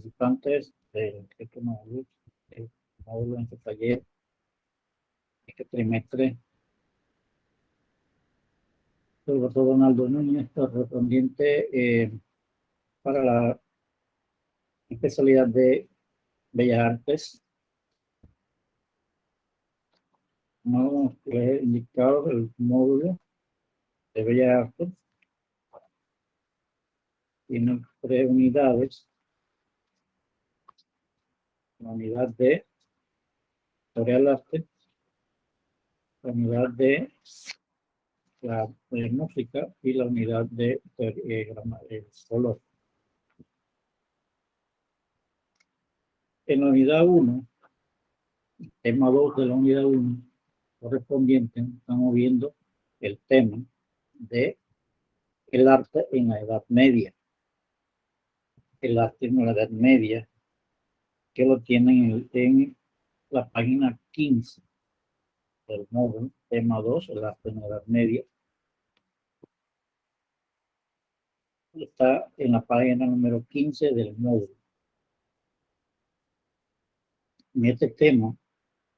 participantes de este módulo en este taller, este trimestre. Soy el doctor Donaldo Núñez, correspondiente para la especialidad de Bellas Artes. Como les he indicado, el módulo de Bellas Artes tiene 3 unidades. La unidad de Historia del Arte, la unidad de la música y la unidad de color. En la unidad 1, tema 2 de la unidad 1 correspondiente, estamos viendo el tema de el arte en la Edad Media. El arte en la Edad Media, que lo tienen en la página 15 del módulo, tema 2, el arte en la Edad Media. Está en la página número 15 del módulo. En este tema,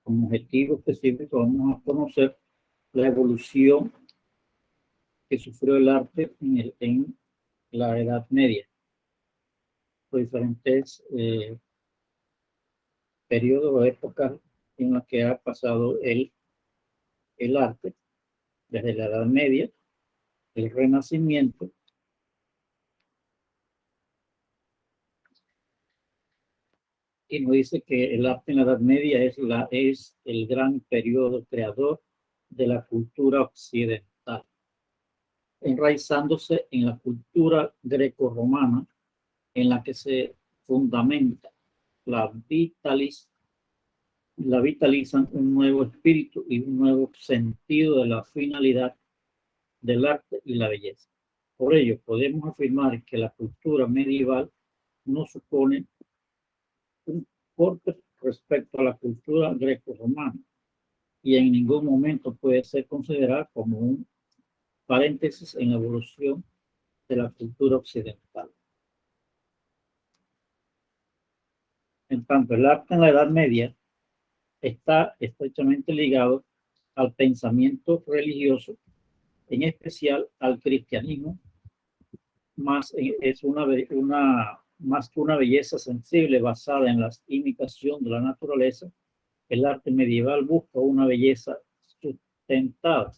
como objetivo específico, vamos a conocer la evolución que sufrió el arte en la Edad Media, por diferentes periodos o épocas en las que ha pasado el arte, desde la Edad Media, el Renacimiento, y nos dice que el arte en la Edad Media es el gran periodo creador de la cultura occidental, enraizándose en la cultura grecorromana, en la que se fundamenta la vitalizan un nuevo espíritu y un nuevo sentido de la finalidad del arte y la belleza. Por ello, podemos afirmar que la cultura medieval no supone un corte respecto a la cultura greco-romana y en ningún momento puede ser considerada como un paréntesis en la evolución de la cultura occidental. En tanto, el arte en la Edad Media está estrechamente ligado al pensamiento religioso, en especial al cristianismo, más que una belleza sensible basada en la imitación de la naturaleza. El arte medieval busca una belleza sustentada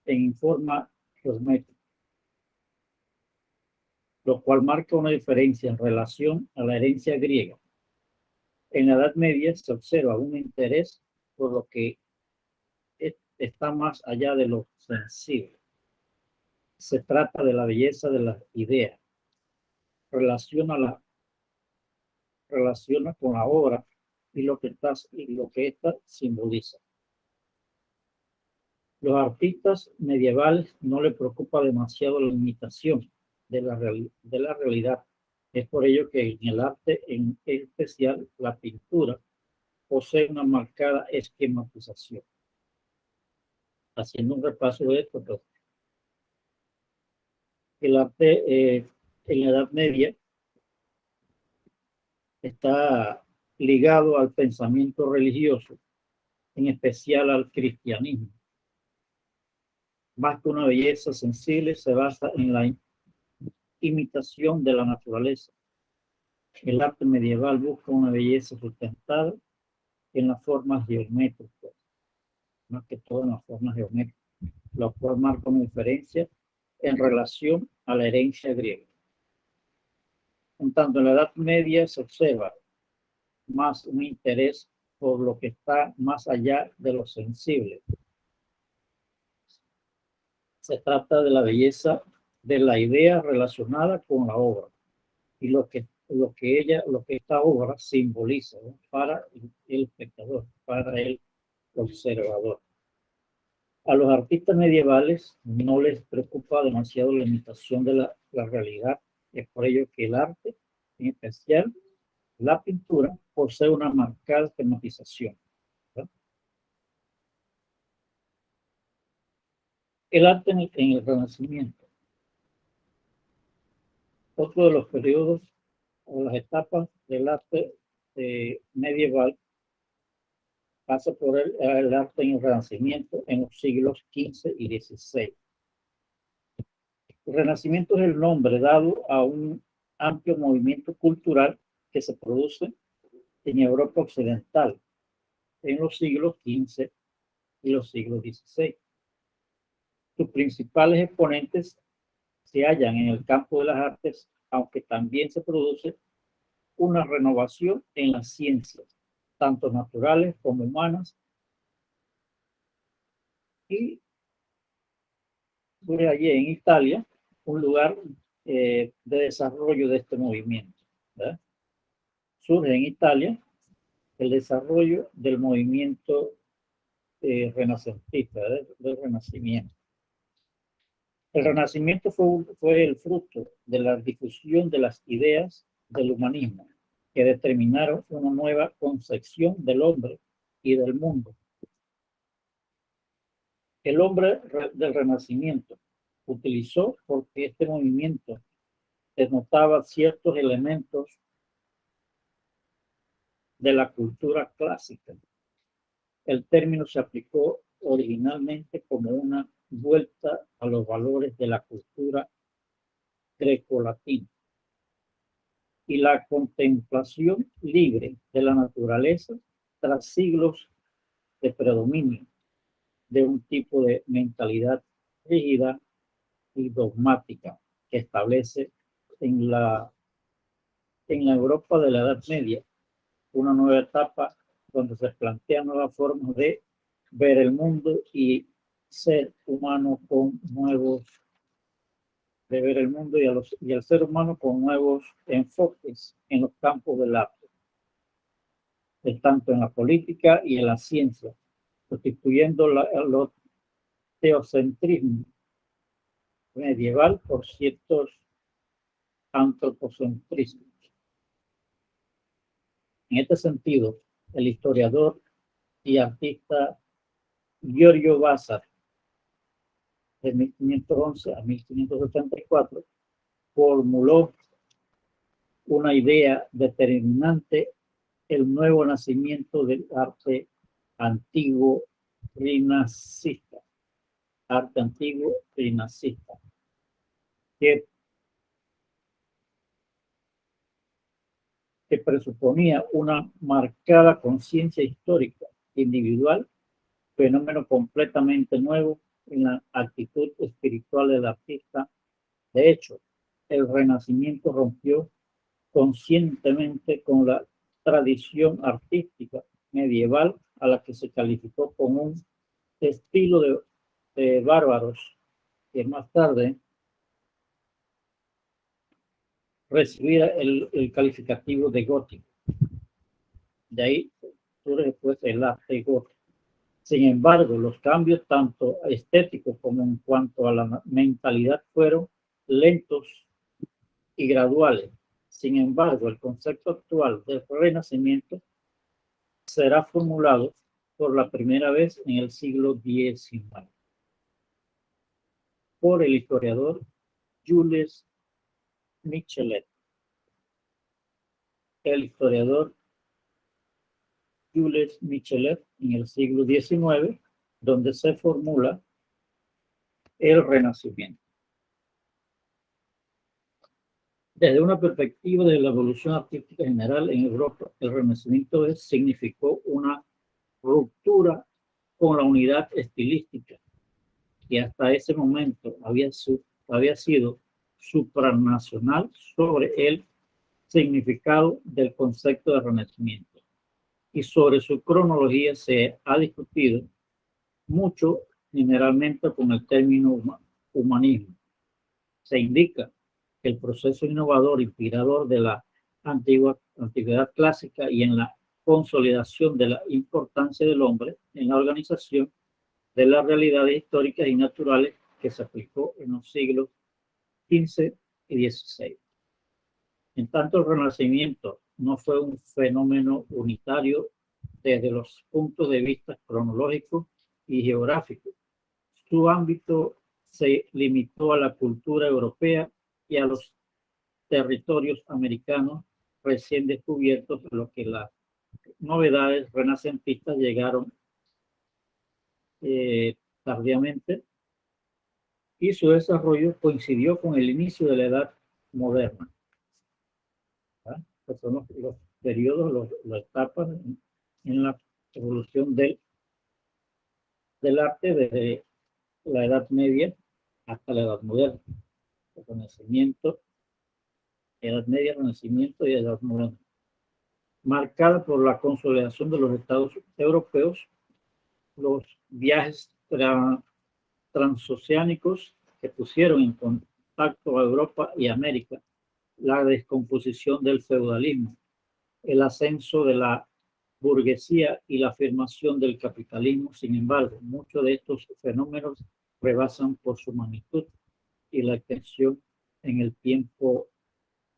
en forma geométrica, lo cual marca una diferencia en relación a la herencia griega. En la Edad Media se observa un interés por lo que está más allá de lo sensible. Se trata de la belleza de las ideas. Relaciona con la obra y lo que ésta simboliza. Los artistas medievales no les preocupa demasiado la imitación de la realidad. Es por ello que en el arte, en especial la pintura, posee una marcada esquematización. Haciendo un repaso de esto, pues, el arte en la Edad Media está ligado al pensamiento religioso, en especial al cristianismo. Más que una belleza sensible, se basa en la imitación de la naturaleza. El arte medieval busca una belleza sustentada en las formas geométricas, más que todo en las formas geométricas, lo cual marca una diferencia en relación a la herencia griega. En tanto, en la Edad Media se observa más un interés por lo que está más allá de lo sensible. Se trata de la belleza de la idea relacionada con la obra y lo que esta obra simboliza, ¿no?, para el espectador, para el observador. A los artistas medievales no les preocupa demasiado la imitación de la realidad. Es por ello que el arte, en especial la pintura, posee una marcada esquematización, ¿verdad? El arte en el Renacimiento. Otro de los periodos o las etapas del arte medieval pasa por el arte en el Renacimiento en los siglos XV y XVI. El Renacimiento es el nombre dado a un amplio movimiento cultural que se produce en Europa Occidental en los siglos XV y los siglos XVI. Sus principales exponentes se hallan en el campo de las artes, aunque también se produce una renovación en las ciencias, tanto naturales como humanas, y fue allí en Italia un lugar de desarrollo de este movimiento, ¿verdad? Surge en Italia el desarrollo del movimiento renacentista, del Renacimiento. El Renacimiento fue el fruto de la difusión de las ideas del humanismo, que determinaron una nueva concepción del hombre y del mundo. El hombre del Renacimiento utilizó, porque este movimiento denotaba ciertos elementos de la cultura clásica. El término se aplicó originalmente como una vuelta a los valores de la cultura grecolatina y la contemplación libre de la naturaleza tras siglos de predominio de un tipo de mentalidad rígida y dogmática que establece en la Europa de la Edad Media una nueva etapa donde se plantean nuevas formas de ver el mundo y ser humano con nuevos, de ver el mundo y al ser humano con nuevos enfoques en los campos del arte, tanto en la política y en la ciencia, sustituyendo los teocentrismos medieval por ciertos antropocentrismos. En este sentido, el historiador y artista Giorgio Vasari, de 1511 a 1584, formuló una idea determinante: el nuevo nacimiento del arte antiguo renacista. Arte antiguo renacista, que presuponía una marcada conciencia histórica individual, fenómeno completamente nuevo en la actitud espiritual del artista. De hecho, el Renacimiento rompió conscientemente con la tradición artística medieval, a la que se calificó como un estilo de bárbaros, que más tarde recibía el calificativo de gótico. De ahí surge después el arte gótico. Sin embargo, los cambios tanto estéticos como en cuanto a la mentalidad fueron lentos y graduales. Sin embargo, el concepto actual del Renacimiento será formulado por la primera vez en el siglo XIX por el historiador Jules Michelet. El historiador Jules Michelet en el siglo XIX, donde se formula el Renacimiento. Desde una perspectiva de la evolución artística general en Europa, el Renacimiento significó una ruptura con la unidad estilística que hasta ese momento había sido supranacional sobre el significado del concepto de Renacimiento, y sobre su cronología se ha discutido mucho, generalmente con el término humanismo. Se indica que el proceso innovador, inspirador de la antigüedad clásica y en la consolidación de la importancia del hombre en la organización de las realidades históricas y naturales, que se aplicó en los siglos XV y XVI. En tanto, el Renacimiento no fue un fenómeno unitario desde los puntos de vista cronológicos y geográficos. Su ámbito se limitó a la cultura europea y a los territorios americanos recién descubiertos, a lo que las novedades renacentistas llegaron tardíamente, y su desarrollo coincidió con el inicio de la Edad Moderna. Estos son los periodos, las etapas en la evolución del arte desde la Edad Media hasta la Edad Moderna. El Renacimiento, Edad Media, Renacimiento y Edad Moderna. Marcada por la consolidación de los estados europeos, los viajes transoceánicos que pusieron en contacto a Europa y América, la descomposición del feudalismo, el ascenso de la burguesía y la afirmación del capitalismo. Sin embargo, muchos de estos fenómenos rebasan por su magnitud y la extensión en el tiempo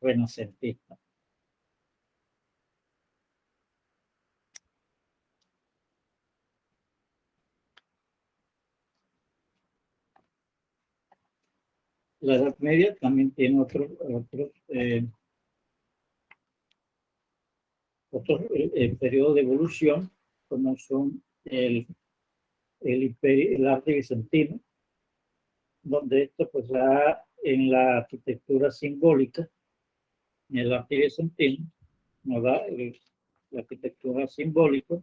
renacentista. La Edad Media también tiene otros periodos de evolución, como son el arte bizantino, donde esto pues ya en la arquitectura simbólica, en el arte bizantino, nos da la arquitectura simbólica,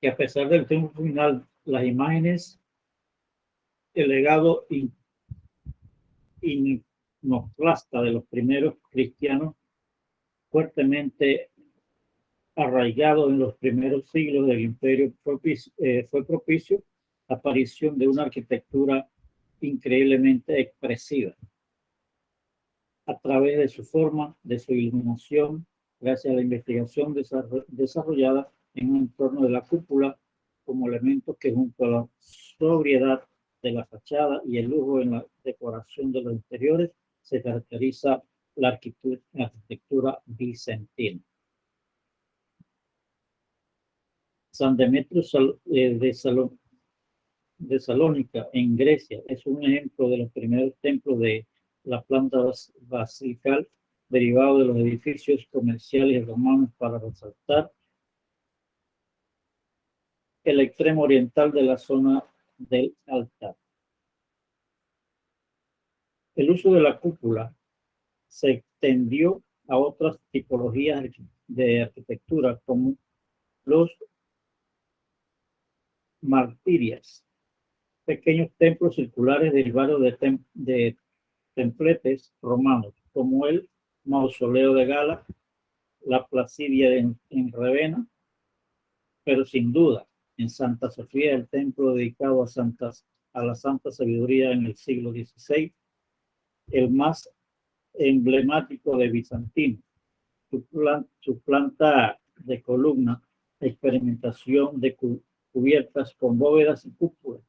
que a pesar del triunfo final, las imágenes, el legado iconoclasta de los primeros cristianos, fuertemente arraigado en los primeros siglos del imperio, fue propicio la aparición de una arquitectura increíblemente expresiva a través de su forma, de su iluminación, gracias a la investigación desarrollada en un entorno de la cúpula, como elementos que, junto a la sobriedad de la fachada y el lujo en la decoración de los interiores, se caracteriza la arquitectura bizantina. San Demetrio de Salónica, en Grecia, es un ejemplo de los primeros templos de la planta basilical, derivado de los edificios comerciales romanos, para resaltar el extremo oriental de la zona del altar. El uso de la cúpula se extendió a otras tipologías de arquitectura, como los martirias, pequeños templos circulares derivados de templetes romanos, como el mausoleo de Gala, la Placidia en Ravenna, pero sin duda en Santa Sofía, el templo dedicado a la Santa Sabiduría en el siglo XVI, el más emblemático de Bizantino. Su planta de columna, experimentación de cubiertas con bóvedas y cúpulas,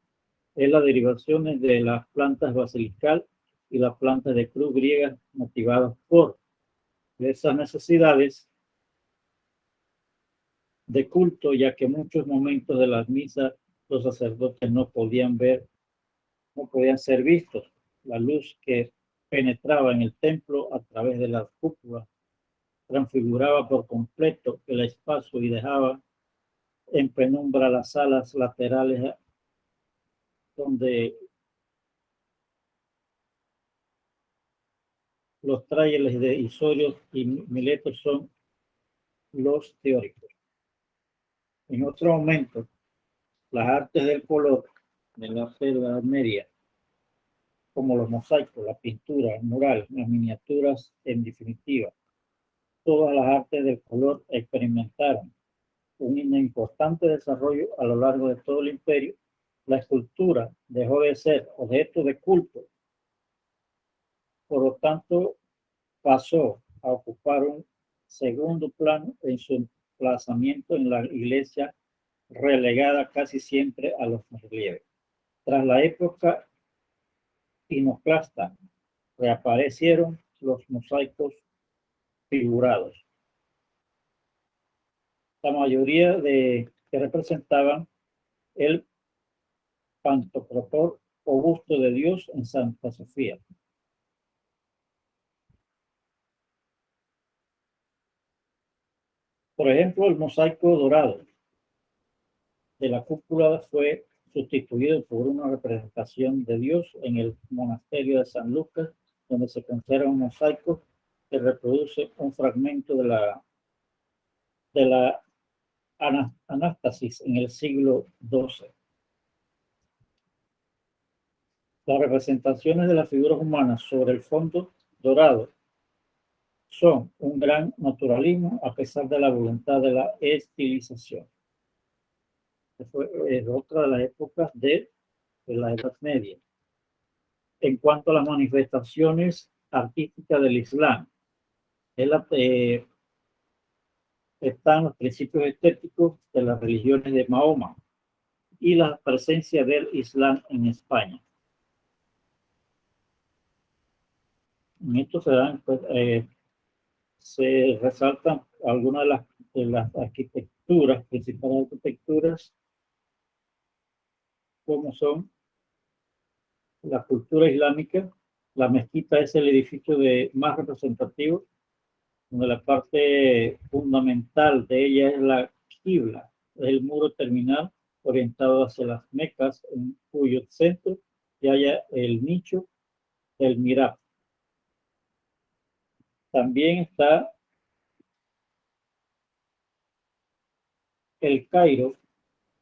es la derivación de las plantas basilical y las plantas de cruz griegas, motivadas por esas necesidades de culto, ya que en muchos momentos de las misas los sacerdotes no podían ser vistos. La luz que penetraba en el templo a través de las cúpulas transfiguraba por completo el espacio y dejaba en penumbra las salas laterales, donde los trailes de Isorios y Mileto son los teóricos. En otro momento, las artes del color de la Edad Media, como los mosaicos, la pintura, el mural, las miniaturas, en definitiva, todas las artes del color experimentaron un importante desarrollo a lo largo de todo el imperio. La escultura dejó de ser objeto de culto, por lo tanto pasó a ocupar un segundo plano en su emplazamiento en la iglesia, relegada casi siempre a los relieves. Tras la época iconoclasta, reaparecieron los mosaicos figurados. La mayoría que representaban el pantocrátor o busto de Dios en Santa Sofía. Por ejemplo, el mosaico dorado de la cúpula fue sustituido por una representación de Dios en el monasterio de San Lucas, donde se conserva un mosaico que reproduce un fragmento de la Anástasis en el siglo XII. Las representaciones de las figuras humanas sobre el fondo dorado son un gran naturalismo a pesar de la voluntad de la estilización. Fue otra de las épocas de la Edad Media. En cuanto a las manifestaciones artísticas del Islam, están los principios estéticos de las religiones de Mahoma y la presencia del Islam en España. En esto se resaltan algunas de las arquitecturas, principales arquitecturas, como son la cultura islámica. La mezquita es el edificio más representativo, donde la parte fundamental de ella es la qibla, es el muro terminal orientado hacia las Mecas, en cuyo centro se halla el nicho del mihrab. También está el Cairo,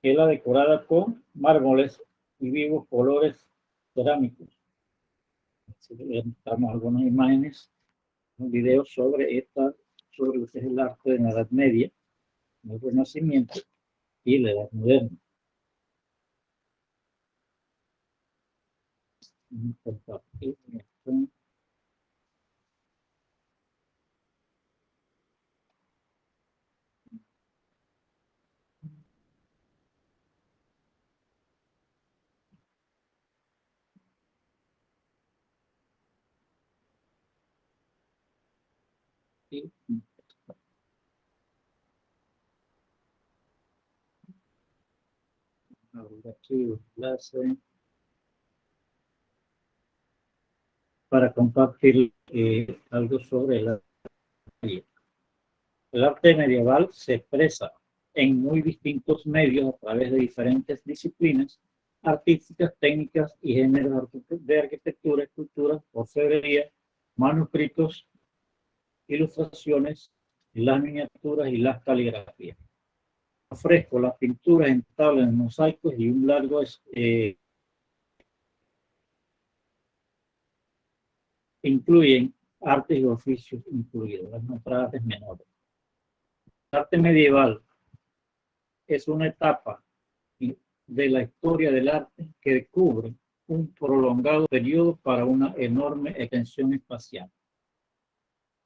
que es la decorada con mármoles y vivos colores cerámicos. Mostramos algunas imágenes, un video sobre lo que es el arte de la Edad Media, el Renacimiento y la Edad Moderna. Aquí enlace para compartir algo sobre el arte. El arte medieval se expresa en muy distintos medios a través de diferentes disciplinas artísticas, técnicas y géneros de arquitectura, escultura, orfebrería, manuscritos, ilustraciones, las miniaturas y las caligrafías. Los frescos, las pinturas en tablas, mosaicos y un largo incluyen artes y oficios incluidos, las otras artes menores. El arte medieval es una etapa de la historia del arte que cubre un prolongado periodo para una enorme extensión espacial.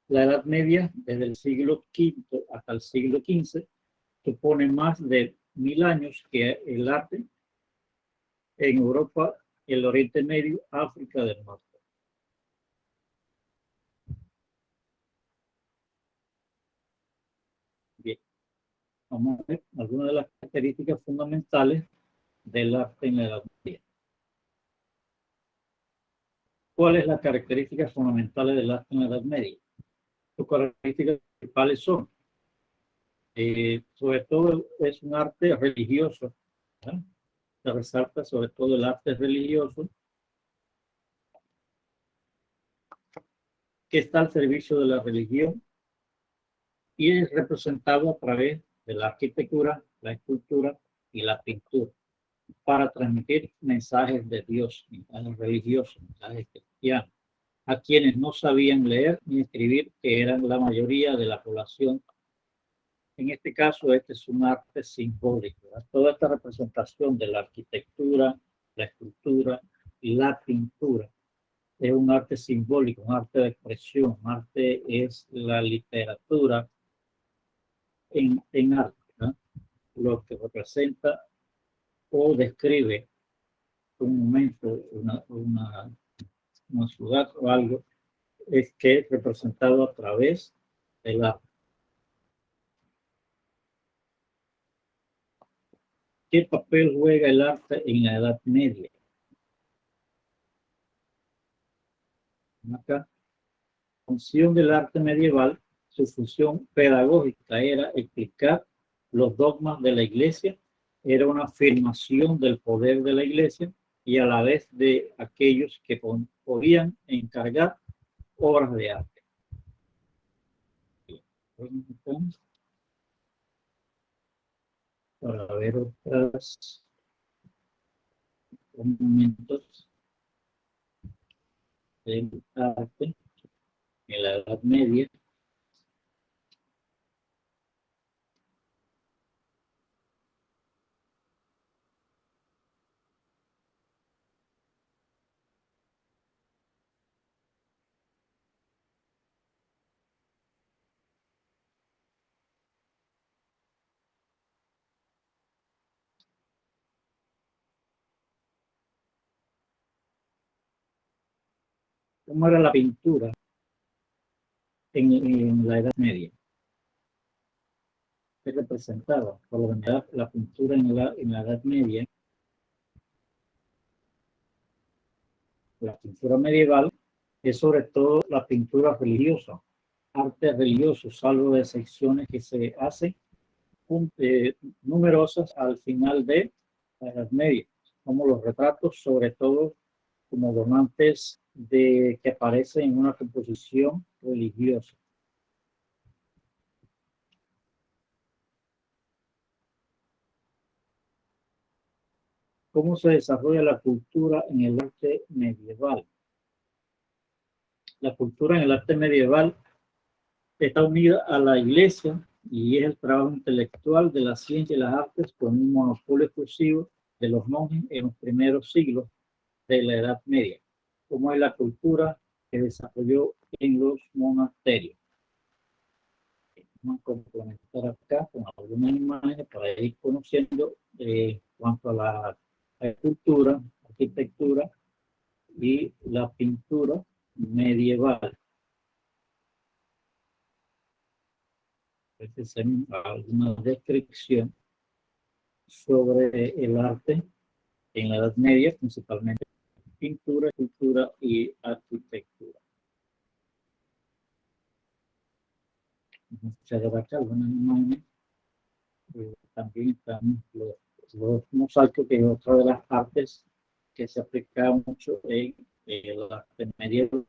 La Edad Media, desde el siglo V hasta el siglo XV, supone más de 1000 años que el arte en Europa, el Oriente Medio, África del Norte. Bien, vamos a ver algunas de las características fundamentales del arte en la Edad Media. ¿Cuáles son las características fundamentales del arte en la Edad Media? Sus características principales son, sobre todo, es un arte religioso, ¿no? Se resalta sobre todo el arte religioso que está al servicio de la religión y es representado a través de la arquitectura, la escultura y la pintura para transmitir mensajes de Dios, mensajes religiosos, mensajes cristianos, a quienes no sabían leer ni escribir, que eran la mayoría de la población. En este caso, este es un arte simbólico, ¿verdad? Toda esta representación de la arquitectura, la escultura y la pintura es un arte simbólico, un arte de expresión. Un arte es la literatura en arte, ¿no? Lo que representa o describe un momento, una ciudad o algo, es que es representado a través del arte. ¿Qué papel juega el arte en la Edad Media? Acá, función del arte medieval, su función pedagógica era explicar los dogmas de la Iglesia, era una afirmación del poder de la Iglesia y a la vez de aquellos que podían encargar obras de arte. Para ver otros momentos del arte en la Edad Media. ¿Cómo era la pintura en la Edad Media? ¿Qué representaba? Por lo general, la pintura en la Edad Media, la pintura medieval, es sobre todo la pintura religiosa, arte religioso, salvo de secciones que se hacen numerosas al final de la Edad Media, como los retratos, sobre todo como donantes que aparecen en una composición religiosa. ¿Cómo se desarrolla la cultura en el arte medieval? La cultura en el arte medieval está unida a la Iglesia y es el trabajo intelectual de la ciencia y las artes con un monopolio exclusivo de los monjes en los primeros siglos de la Edad Media, como es la cultura que desarrolló en los monasterios. Vamos a complementar acá con algunas imágenes para ir conociendo cuanto a la cultura, arquitectura y la pintura medieval. Esta es alguna descripción sobre el arte en la Edad Media, principalmente pintura, escultura y arquitectura. Se destaca algunas imágenes. También están los mosaicos, que es otra de las artes que se aplica mucho en el arte medieval.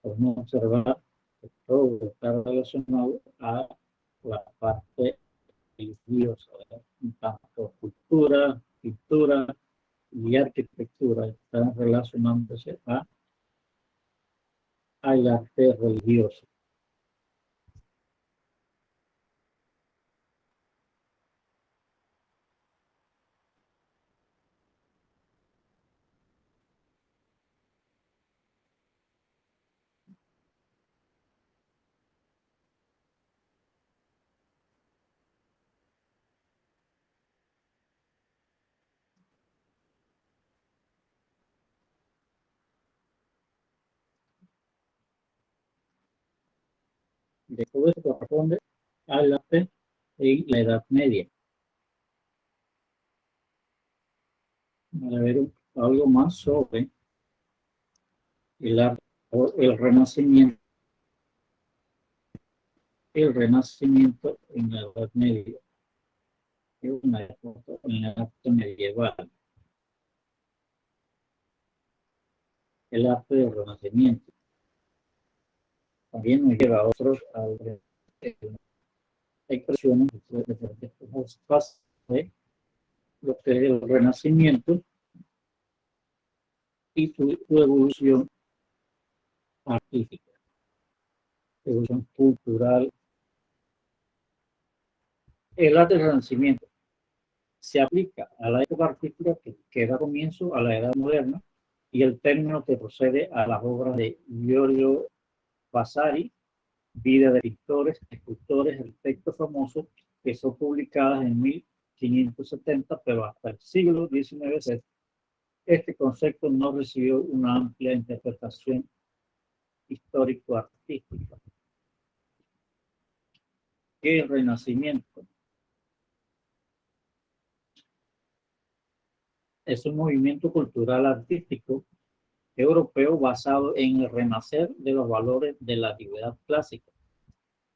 Podemos observar que todo está relacionado a la parte religiosa, tanto cultura, pintura y arquitectura están relacionándose al arte religioso. De todo esto corresponde al arte en la Edad Media. Para ver algo más sobre el arte o el Renacimiento en la Edad Media. Es una época en el arte medieval. El arte del Renacimiento también nos lleva a otros expresiones de diferentes fases de lo que es el Renacimiento y su evolución artística, evolución cultural. El arte del Renacimiento se aplica a la época artística que da comienzo a la Edad Moderna, y el término que procede a las obras de Giorgio Vasari, vida de pintores, escultores, arquitectos famosos, que son publicadas en 1570, pero hasta el siglo XIX este concepto no recibió una amplia interpretación histórico-artística. ¿Qué es el Renacimiento? Es un movimiento cultural artístico europeo basado en el renacer de los valores de la antigüedad clásica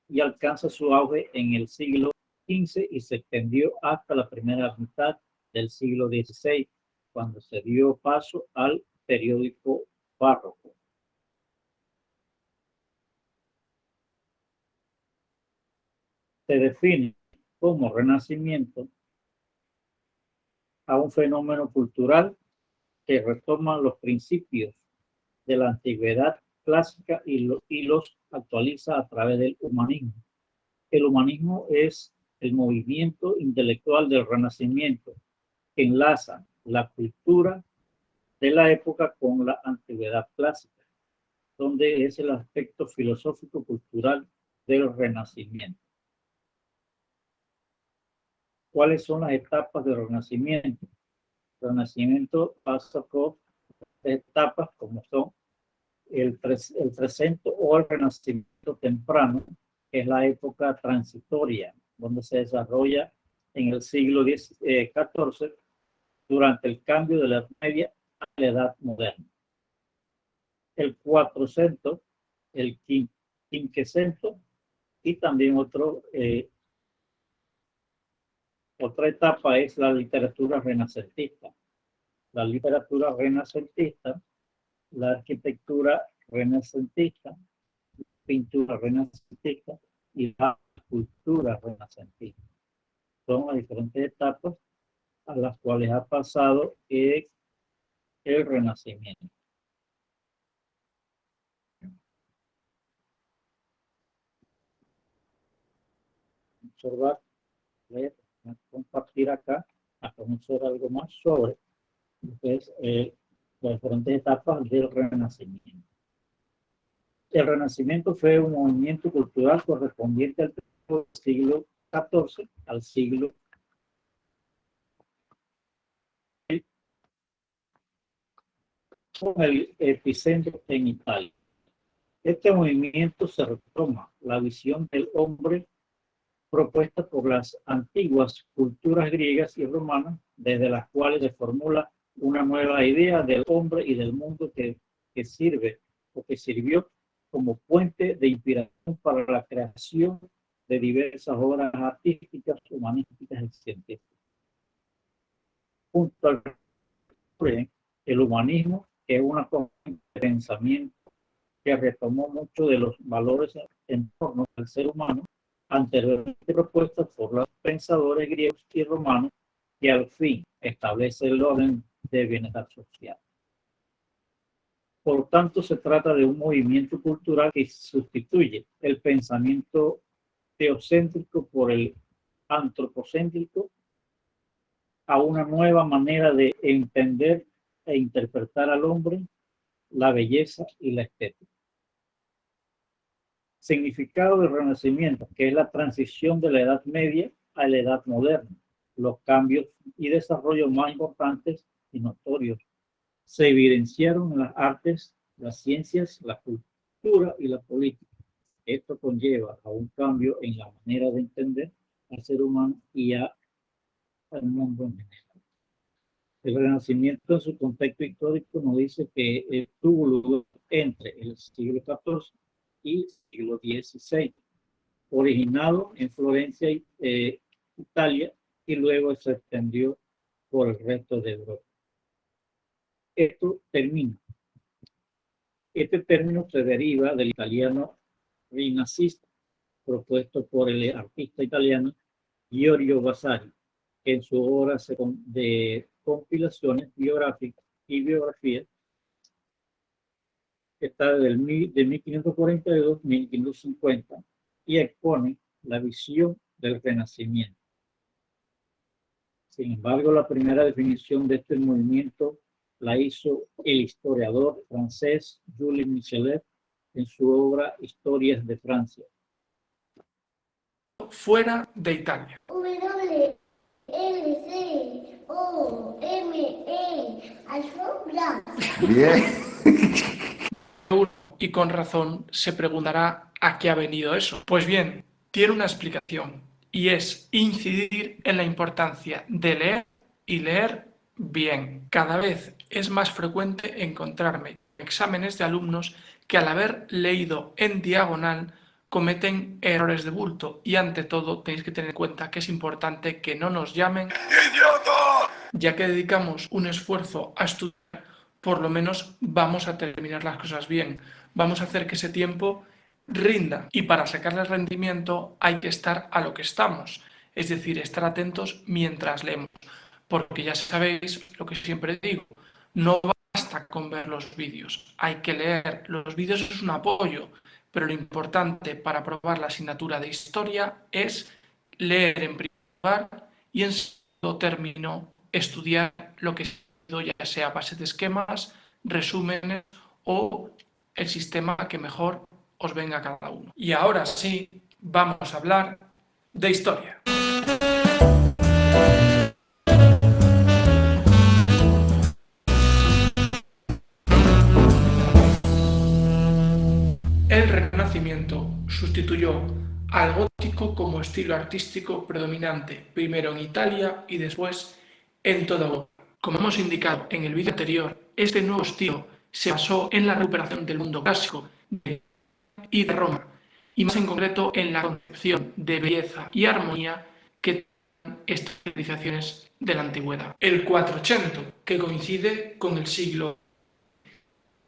y alcanza su auge en el siglo XV y se extendió hasta la primera mitad del siglo XVI, cuando se dio paso al periódico barroco. Se define como renacimiento a un fenómeno cultural que retoma los principios de la antigüedad clásica y los actualiza a través del humanismo. El humanismo es el movimiento intelectual del Renacimiento que enlaza la cultura de la época con la antigüedad clásica, donde es el aspecto filosófico-cultural del Renacimiento. ¿Cuáles son las etapas del Renacimiento? El Renacimiento pasa por etapas como son el Trecento o el Renacimiento temprano, que es la época transitoria, donde se desarrolla en el siglo XIV durante el cambio de la Edad Media a la Edad Moderna. El Cuatrocento, el Quinquecento y también otra etapa es la literatura renacentista. La literatura renacentista, la arquitectura renacentista, pintura renacentista y la cultura renacentista. Son las diferentes etapas a las cuales ha pasado el Renacimiento. Observar, leer, compartir acá, a conocer algo más sobre las diferentes etapas del Renacimiento. El Renacimiento fue un movimiento cultural correspondiente al siglo XIV al siglo con el epicentro en Italia. Este movimiento se retoma la visión del hombre propuesta por las antiguas culturas griegas y romanas, desde las cuales se formula una nueva idea del hombre y del mundo que sirve o que sirvió como puente de inspiración para la creación de diversas obras artísticas, humanísticas y científicas. Junto al el humanismo, que es una corriente de pensamiento que retomó mucho de los valores en torno al ser humano, anteriormente propuestas por los pensadores griegos y romanos, que al fin establece el orden de bienestar social. Por tanto, se trata de un movimiento cultural que sustituye el pensamiento teocéntrico por el antropocéntrico a una nueva manera de entender e interpretar al hombre, la belleza y la estética. Significado del Renacimiento, que es la transición de la Edad Media a la Edad Moderna. Los cambios y desarrollos más importantes y notorios se evidenciaron en las artes, las ciencias, la cultura y la política. Esto conlleva a un cambio en la manera de entender al ser humano y al mundo en general. El Renacimiento en su contexto histórico nos dice que tuvo lugar entre el siglo XIV y el siglo XVI, originado en Florencia, Italia, y luego se extendió por el resto de Europa. Este término se deriva del italiano rinascista, propuesto por el artista italiano Giorgio Vasari, que en su obra de compilaciones biográficas y biografías está de 1542 a 1550 y expone la visión del Renacimiento. Sin embargo, la primera definición de este movimiento la hizo el historiador francés Jules Michelet en su obra Historias de Francia. Fuera de Italia. Bien. Y con razón se preguntará a qué ha venido eso. Pues bien, tiene una explicación y es incidir en la importancia de leer y leer Bien, cada vez es más frecuente encontrarme exámenes de alumnos que al haber leído en diagonal cometen errores de bulto y ante todo tenéis que tener en cuenta que es importante que no nos llamen ¡idiota! Ya que dedicamos un esfuerzo a estudiar, por lo menos vamos a terminar las cosas bien, vamos a hacer que ese tiempo rinda y para sacarle rendimiento hay que estar a lo que estamos, es decir, estar atentos mientras leemos. Porque ya sabéis lo que siempre digo, no basta con ver los vídeos, hay que leer. Los vídeos es un apoyo, pero lo importante para aprobar la asignatura de historia es leer en primer lugar y en segundo término estudiar lo que ya sea a base de esquemas, resúmenes o el sistema que mejor os venga a cada uno. Y ahora sí, vamos a hablar de historia. El Renacimiento sustituyó al gótico como estilo artístico predominante, primero en Italia y después en toda Europa. Como hemos indicado en el vídeo anterior, este nuevo estilo se basó en la recuperación del mundo clásico y de Roma, y más en concreto en la concepción de belleza y armonía que tenían estas civilizaciones de la antigüedad. El 400, que coincide con el siglo,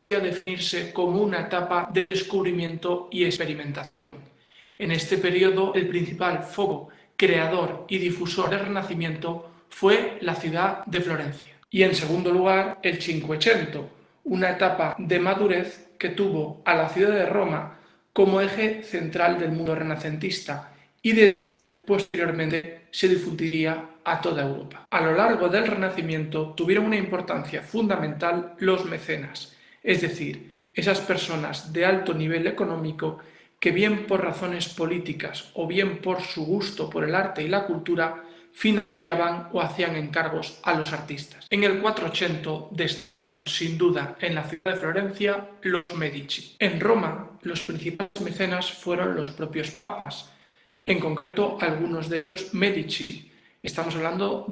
definirse como una etapa de descubrimiento y experimentación. En este periodo, el principal foco creador y difusor del Renacimiento fue la ciudad de Florencia. Y en segundo lugar, el Cinquecento, una etapa de madurez que tuvo a la ciudad de Roma como eje central del mundo renacentista y posteriormente se difundiría a toda Europa. A lo largo del Renacimiento tuvieron una importancia fundamental los mecenas, es decir, esas personas de alto nivel económico que bien por razones políticas o bien por su gusto por el arte y la cultura financiaban o hacían encargos a los artistas. En el 480 sin duda en la ciudad de Florencia los Medici. En Roma los principales mecenas fueron los propios papas, en concreto algunos de los Medici. Estamos hablando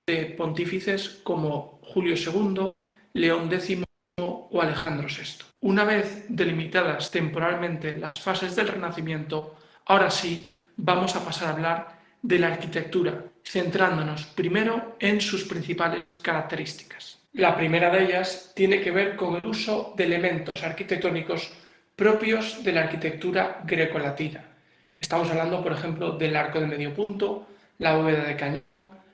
de pontífices como Julio II, León X o Alejandro VI. Una vez delimitadas temporalmente las fases del Renacimiento, ahora sí vamos a pasar a hablar de la arquitectura, centrándonos primero en sus principales características. La primera de ellas tiene que ver con el uso de elementos arquitectónicos propios de la arquitectura grecolatina. Estamos hablando, por ejemplo, del arco de medio punto, la bóveda de cañón,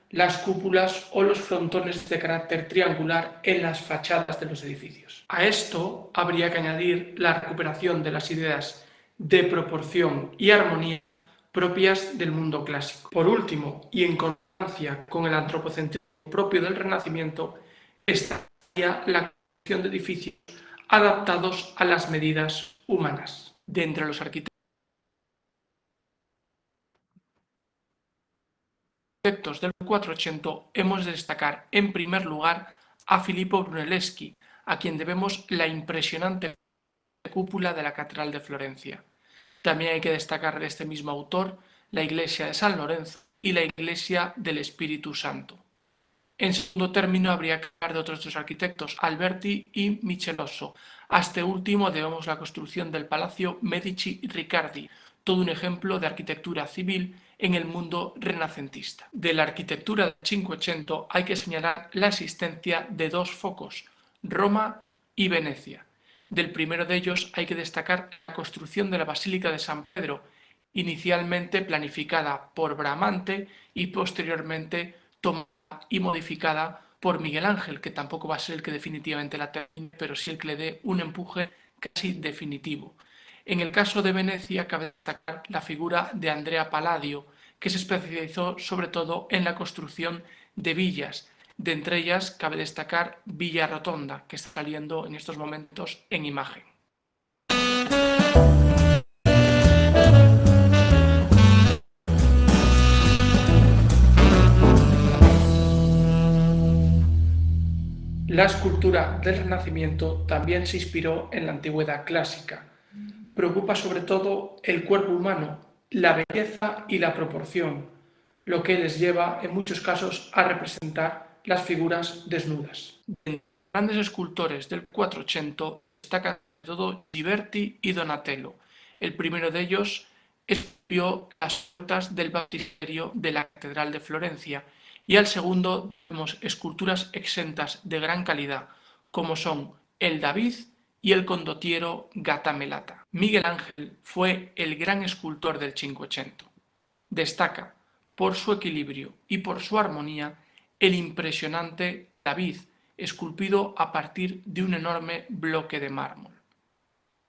las cúpulas o los frontones de carácter triangular en las fachadas de los edificios. A esto habría que añadir la recuperación de las ideas de proporción y armonía propias del mundo clásico. Por último, y en consonancia con el antropocentrismo propio del Renacimiento, estaría la construcción de edificios adaptados a las medidas humanas. De entre los arquitectos del 480 hemos de destacar en primer lugar a Filippo Brunelleschi, a quien debemos la impresionante cúpula de la Catedral de Florencia. También hay que destacar de este mismo autor la iglesia de San Lorenzo y la iglesia del Espíritu Santo. En segundo término habría que hablar de otros dos arquitectos, Alberti y Michelozzo. A este último debemos la construcción del Palacio Medici-Riccardi, todo un ejemplo de arquitectura civil en el mundo renacentista. De la arquitectura del Cinquecento hay que señalar la existencia de dos focos, Roma y Venecia. Del primero de ellos hay que destacar la construcción de la Basílica de San Pedro, inicialmente planificada por Bramante y posteriormente tomada y modificada por Miguel Ángel, que tampoco va a ser el que definitivamente la termine, pero sí el que le dé un empuje casi definitivo. En el caso de Venecia cabe destacar la figura de Andrea Palladio, que se especializó sobre todo en la construcción de villas. De entre ellas cabe destacar Villa Rotonda, que está saliendo en estos momentos en imagen. La escultura del Renacimiento también se inspiró en la antigüedad clásica. Preocupa sobre todo el cuerpo humano, la belleza y la proporción, lo que les lleva en muchos casos a representar las figuras desnudas. De los grandes escultores del 400 destacan sobre todo Ghiberti y Donatello. El primero de ellos esculpió las puertas del baptisterio de la Catedral de Florencia, y al segundo vemos esculturas exentas de gran calidad, como son el David y el condottiero Gattamelata. Miguel Ángel fue el gran escultor del Cinquecento. Destaca por su equilibrio y por su armonía el impresionante David, esculpido a partir de un enorme bloque de mármol.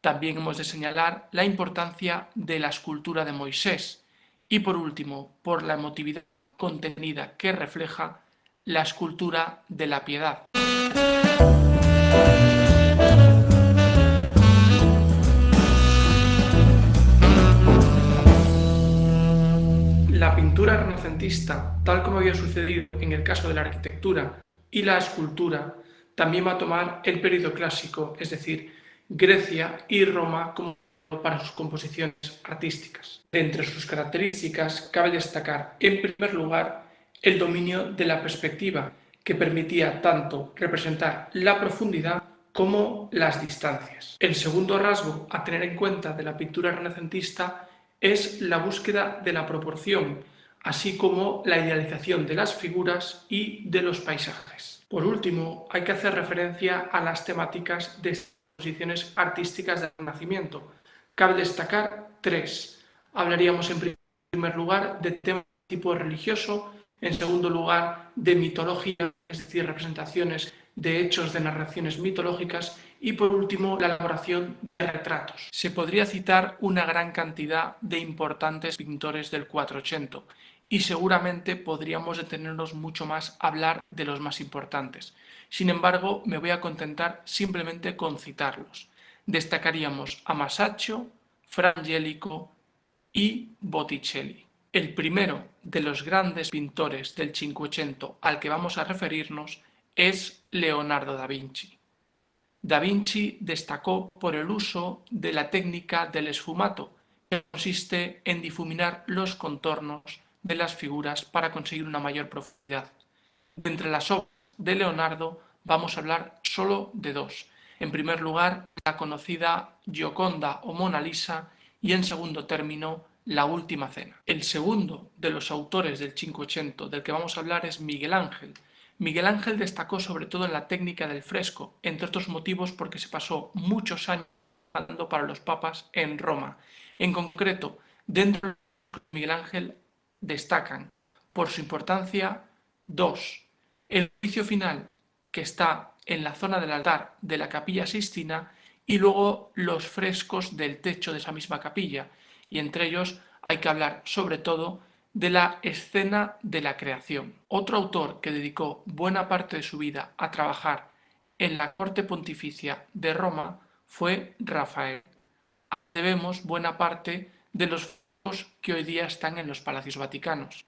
También hemos de señalar la importancia de la escultura de Moisés y, por último, por la emotividad contenida que refleja la escultura de la Piedad. La pintura renacentista, tal como había sucedido en el caso de la arquitectura y la escultura, también va a tomar el período clásico, es decir, Grecia y Roma como para sus composiciones artísticas. De entre sus características cabe destacar, en primer lugar, el dominio de la perspectiva, que permitía tanto representar la profundidad como las distancias. El segundo rasgo a tener en cuenta de la pintura renacentista es la búsqueda de la proporción, así como la idealización de las figuras y de los paisajes. Por último, hay que hacer referencia a las temáticas de exposiciones artísticas del Renacimiento. Cabe destacar tres. Hablaríamos en primer lugar de temas de tipo religioso, en segundo lugar de mitología, es decir, representaciones de hechos de narraciones mitológicas, y por último la elaboración de retratos. Se podría citar una gran cantidad de importantes pintores del 480 y seguramente podríamos detenernos mucho más a hablar de los más importantes. Sin embargo, me voy a contentar simplemente con citarlos. Destacaríamos a Masaccio, Fra Angelico y Botticelli. El primero de los grandes pintores del Cinquecento al que vamos a referirnos es Leonardo da Vinci. Da Vinci destacó por el uso de la técnica del sfumato, que consiste en difuminar los contornos de las figuras para conseguir una mayor profundidad. De entre las obras de Leonardo vamos a hablar solo de dos. En primer lugar, la conocida Gioconda o Mona Lisa, y en segundo término, La Última Cena. El segundo de los autores del Cinquecento del que vamos a hablar es Miguel Ángel. Miguel Ángel destacó sobre todo en la técnica del fresco, entre otros motivos porque se pasó muchos años trabajando para los papas en Roma. En concreto, dentro de Miguel Ángel destacan por su importancia dos: el juicio final, que está en la zona del altar de la Capilla Sixtina, y luego los frescos del techo de esa misma capilla, y entre ellos hay que hablar sobre todo de la escena de la creación. Otro autor que dedicó buena parte de su vida a trabajar en la corte pontificia de Roma fue Rafael. Debemos buena parte de los frescos que hoy día están en los palacios vaticanos.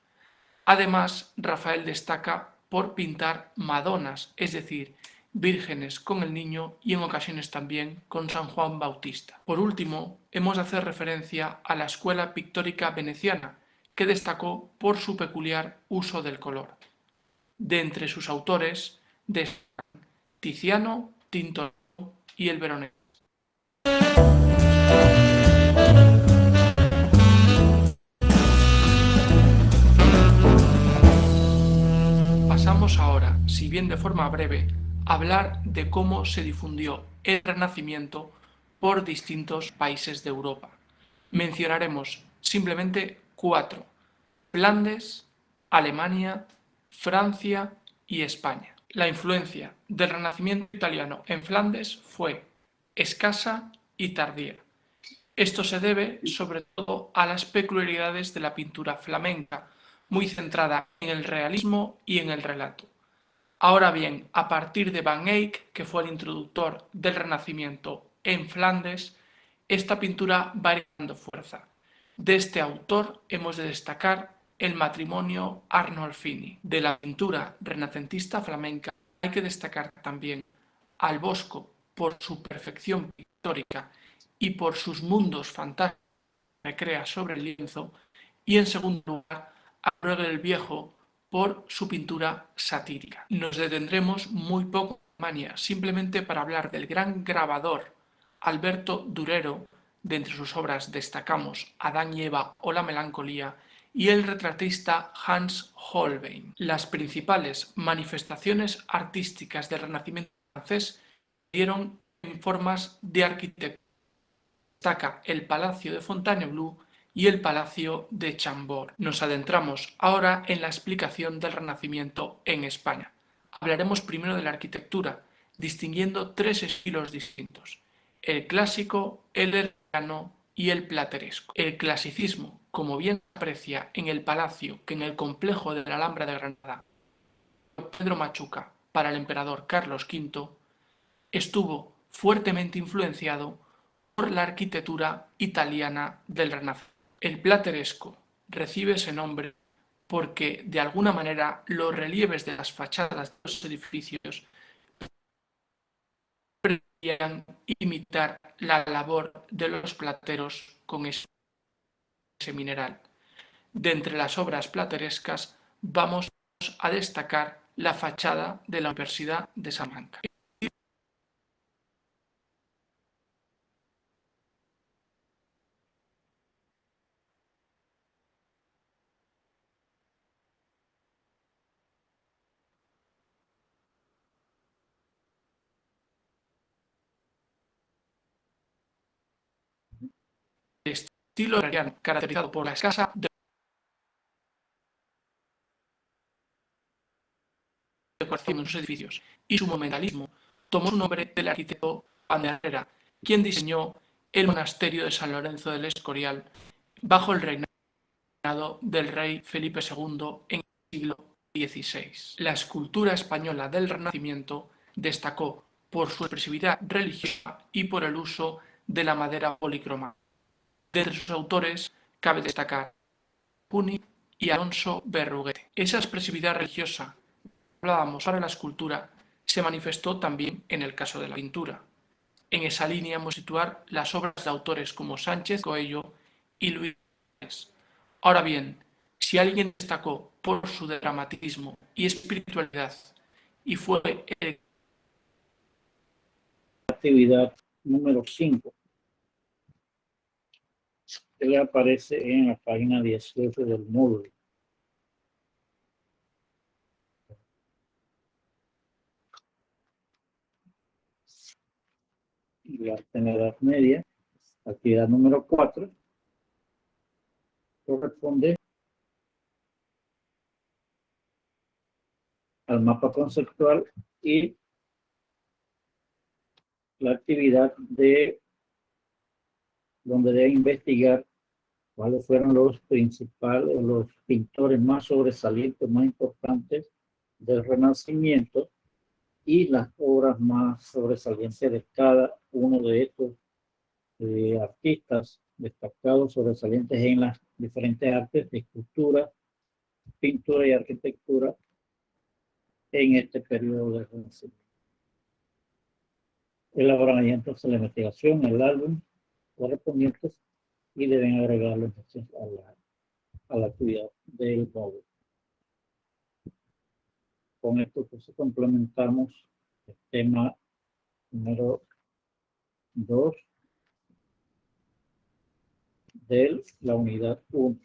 Además, Rafael destaca por pintar Madonas, es decir, vírgenes con el niño, y en ocasiones también con San Juan Bautista. Por último, hemos de hacer referencia a la escuela pictórica veneciana, que destacó por su peculiar uso del color. De entre sus autores destacan Tiziano, Tintoretto y el Veronese. Pasamos ahora, si bien de forma breve, a hablar de cómo se difundió el Renacimiento por distintos países de Europa. Mencionaremos simplemente cuatro: Flandes, Alemania, Francia y España. La influencia del Renacimiento italiano en Flandes fue escasa y tardía. Esto se debe sobre todo a las peculiaridades de la pintura flamenca, muy centrada en el realismo y en el relato. Ahora bien, a partir de Van Eyck, que fue el introductor del Renacimiento en Flandes, esta pintura va ganando fuerza. De este autor hemos de destacar el matrimonio Arnolfini. De la pintura renacentista flamenca hay que destacar también al Bosco por su perfección pictórica y por sus mundos fantásticos que recrea sobre el lienzo, y en segundo lugar a Bruegel el Viejo por su pintura satírica. Nos detendremos muy poco en Alemania, simplemente para hablar del gran grabador Alberto Durero. De entre sus obras destacamos Adán y Eva o La melancolía, y el retratista Hans Holbein. Las principales manifestaciones artísticas del Renacimiento francés dieron en formas de arquitectura. Destaca el Palacio de Fontainebleau y el Palacio de Chambord. Nos adentramos ahora en la explicación del Renacimiento en España. Hablaremos primero de la arquitectura, distinguiendo tres estilos distintos: el clásico, el herreriano y el plateresco. El clasicismo, como bien se aprecia en el palacio que en el complejo de la Alhambra de Granada Pedro Machuca para el emperador Carlos V, estuvo fuertemente influenciado por la arquitectura italiana del Renacimiento. El plateresco recibe ese nombre porque, de alguna manera, los relieves de las fachadas de los edificios pretendían imitar la labor de los plateros con ese mineral. De entre las obras platerescas vamos a destacar la fachada de la Universidad de Salamanca. El estilo herreriano, caracterizado por la escasa decoración en sus edificios y su monumentalismo, tomó su nombre del arquitecto Juan de Herrera, quien diseñó el monasterio de San Lorenzo del Escorial bajo el reinado del rey Felipe II en el siglo XVI. La escultura española del Renacimiento destacó por su expresividad religiosa y por el uso de la madera policromada. De sus autores cabe destacar Cuny y Alonso Berruguete. Esa expresividad religiosa que hablábamos para la escultura se manifestó también en el caso de la pintura. En esa línea vamos a situar las obras de autores como Sánchez Coello y Luis Borges. Ahora bien, si alguien destacó por su dramatismo y espiritualidad y fue el Actividad número 5, que aparece en la página 18 del módulo. Y la Edad Media, actividad número 4, corresponde al mapa conceptual y la actividad de donde debe investigar cuáles fueron los principales, los pintores más sobresalientes, más importantes del Renacimiento y las obras más sobresalientes de cada uno de estos artistas destacados, sobresalientes en las diferentes artes de escultura, pintura y arquitectura en este periodo del Renacimiento. Elaboran entonces la investigación, el álbum correspondientes y deben agregarlo entonces a la actividad del módulo. Con esto pues complementamos el tema número 2 de la unidad 1.